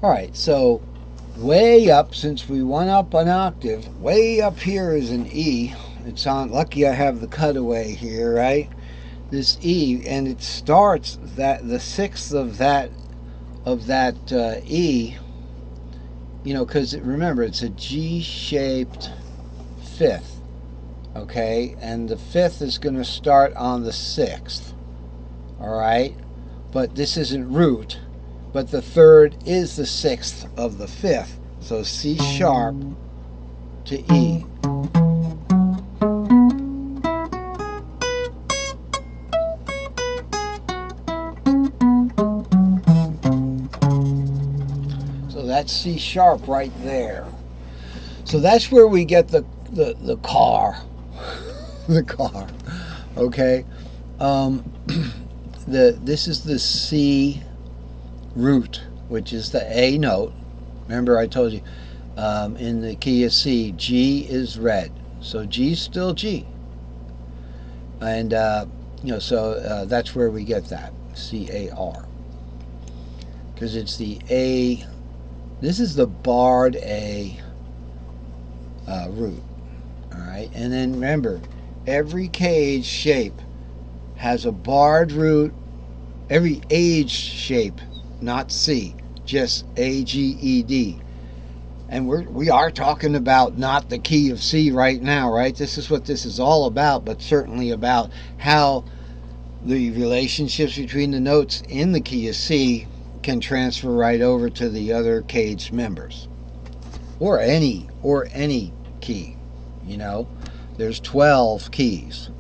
All right, so way up, since we went up an octave, way up here is an E. It's on, lucky I have the cutaway here, right? This E, and it starts that the sixth of that E, because remember it's a G-shaped fifth, okay, and the fifth is going to start on the sixth, all right, but this isn't root, but the third is the sixth of the fifth, so C sharp to E. So that's C sharp right there. So that's where we get the car, the car. Okay, this is the C root, which is the A note. Remember, I told you in the key of C, G is red, so G's still G, and so that's where we get that C-A-R, because it's the A. This is the barred A root. All right, and then remember, every cage shape has a barred root. Every age shape, not C, just A-G-E-D. And we are talking about not the key of C right now, right? This is what this is all about, but certainly about how the relationships between the notes in the key of C can transfer right over to the other cage members, or any key. There's 12 keys.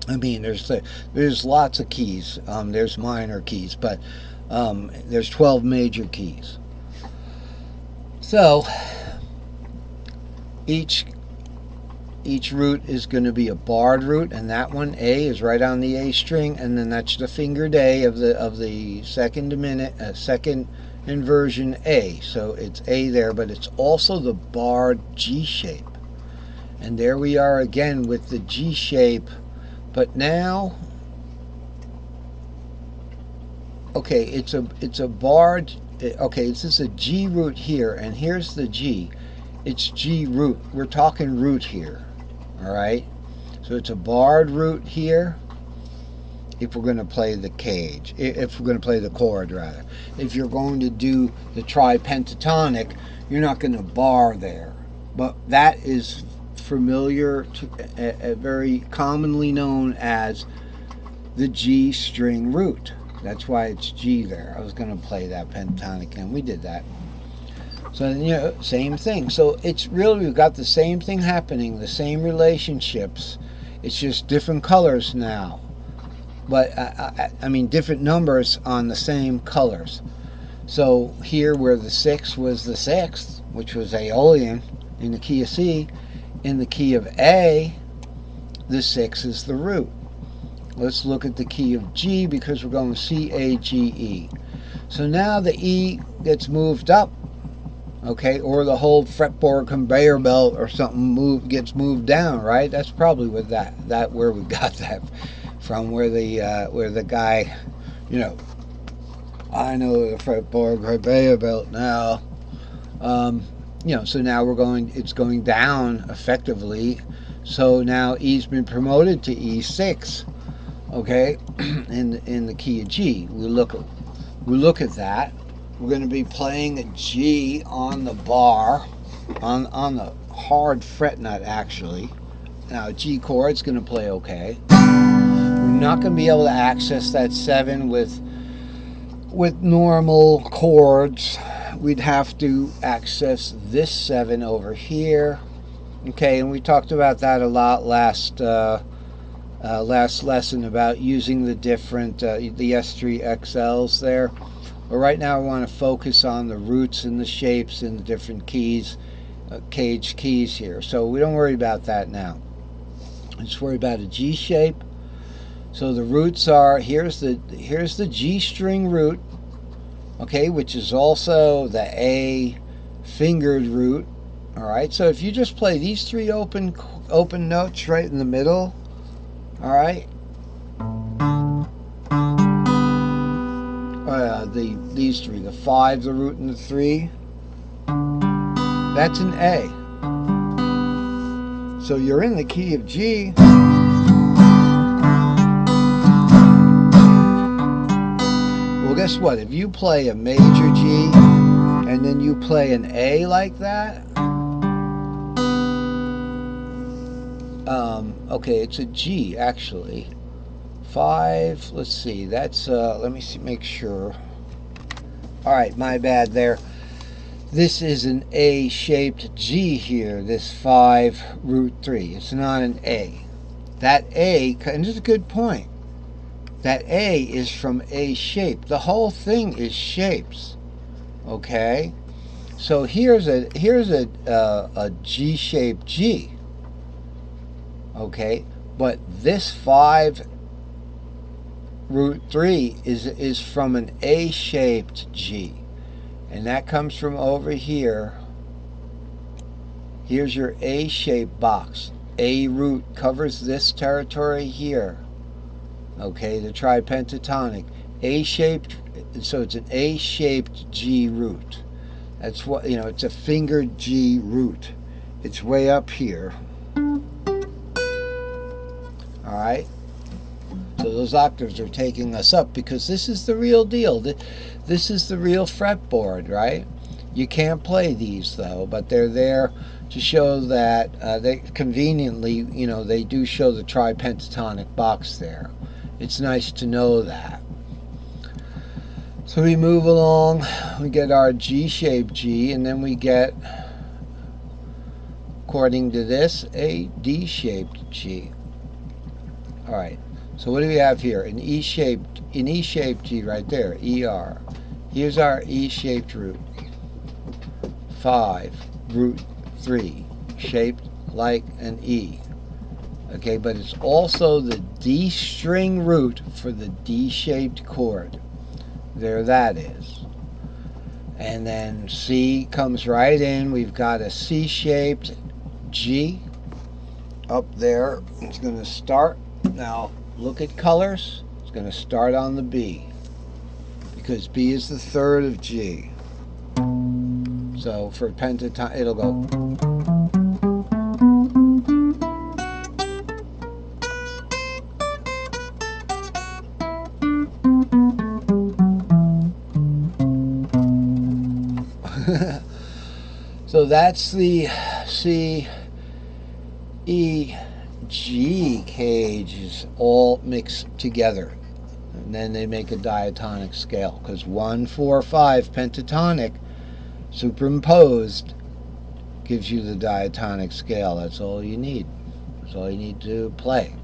I mean, there's lots of keys. There's minor keys, but there's 12 major keys. So each root is going to be a barred root, and that one A is right on the A string, and then that's the fingered A of the second inversion A. So it's A there, but it's also the barred G shape. And there we are again with the G shape, but now, okay, it's a barred. Okay, this is a G root here, and here's the G. It's G root. We're talking root here, all right? So it's a barred root here. If we're going to play the cage, if we're going to play the chord, rather. If you're going to do the tri-pentatonic, you're not going to bar there. But that is familiar to very commonly known as the G string root. That's why it's G there. I was going to play that pentatonic, and we did that. So same thing. So it's really, we've got the same thing happening, the same relationships. It's just different colors now, but I mean different numbers on the same colors. So here, where the 6 was the sixth, which was Aeolian in the key of C, in the key of A, the 6 is the root. Let's look at the key of G, because we're going C-A-G-E. So now the E gets moved up, okay, or the whole fretboard conveyor belt or something gets moved down, right? That's probably what where we got that from, where the guy, I know the fretboard conveyor belt now. So now it's going down effectively. So now E's been promoted to E6. Okay, in the key of G. We look at that. We're going to be playing a G on the bar, on the hard fret nut actually. Now G chord's going to play okay. We're not going to be able to access that 7 with normal chords. We'd have to access this 7 over here. Okay, and we talked about that a lot last lesson, about using the different the S3 XLs there. But right now I want to focus on the roots and the shapes in the different keys, cage keys here. So we don't worry about that now. Let's worry about a G shape. So the roots are, here's the G string root, okay, which is also the A fingered root. All right, so if you just play these 3 open notes right in the middle, all right, these three, the 5, the root, and the 3, that's an A. So you're in the key of G. Well, guess what? If you play a major G and then you play an A like that, okay, it's a G actually. 5, let's see, that's, let me see, make sure. Alright, my bad there. This is an A-shaped G here, this 5, root 3. It's not an A. That A, and this is a good point, that A is from A shape. The whole thing is shapes, okay? So here's a G-shaped G, okay? But this 5 root 3 is from an A-shaped G, and that comes from over here. Here's your A-shaped box. A root covers this territory here, okay, the tripentatonic. A-shaped, so it's an A-shaped G root. That's what, you know, it's a fingered G root. It's way up here. Alright? So those octaves are taking us up because this is the real deal. This is the real fretboard, right? You can't play these though, but they're there to show that they conveniently, you know, they do show the tripentatonic box there. It's nice to know that. So we move along, we get our G-shaped G, and then we get, according to this, a D-shaped G. Alright, so what do we have here? An E-shaped G right there, ER. Here's our E-shaped root. 5, root 3, shaped like an E. Okay, but it's also the D string root for the D-shaped chord. There that is. And then C comes right in. We've got a C-shaped G up there. It's going to start. Now look at colors. It's going to start on the B, because B is the 3rd of G. So for pentatonic, it'll go. So that's the C, E, G cages all mixed together, and then they make a diatonic scale, because 1, 4, 5 pentatonic superimposed gives you the diatonic scale. That's all you need. That's all you need to play.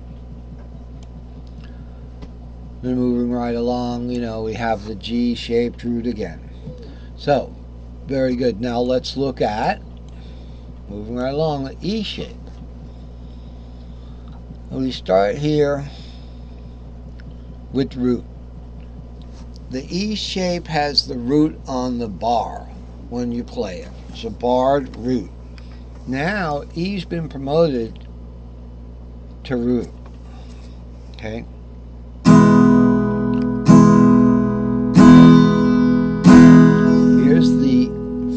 Then moving right along, you know, we have the G-shaped root again. So very good. Now let's look at, moving right along, the E shape. And we start here with root. The E shape has the root on the bar when you play it. It's a barred root. Now E's been promoted to root. Okay? Here's the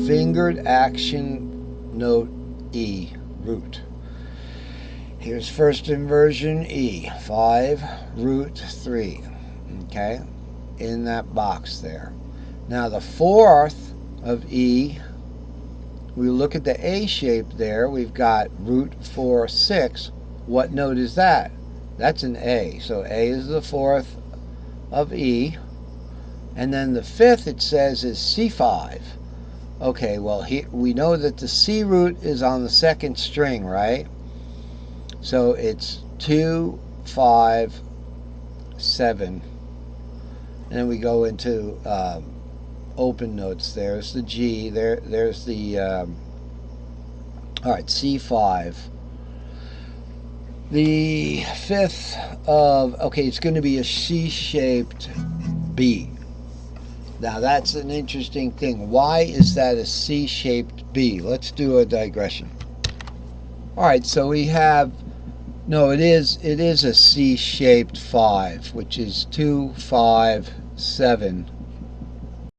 fingered action note E, root. Here's first inversion E, 5, root 3, okay, in that box there. Now the 4th of E, we look at the A shape there, we've got root 4, 6. What note is that? That's an A, so A is the 4th of E. And then the 5th, it says, is C5. Okay, well, we know that the C root is on the 2nd string, right? So it's 2, 5, 7. And then we go into open notes. There's the G. There's the, all right, C5. The 5th of, okay, it's going to be a C-shaped B. Now that's an interesting thing. Why is that a C-shaped B? Let's do a digression. All right, so we have, no, it is a C-shaped 5, which is 2, 5, 7.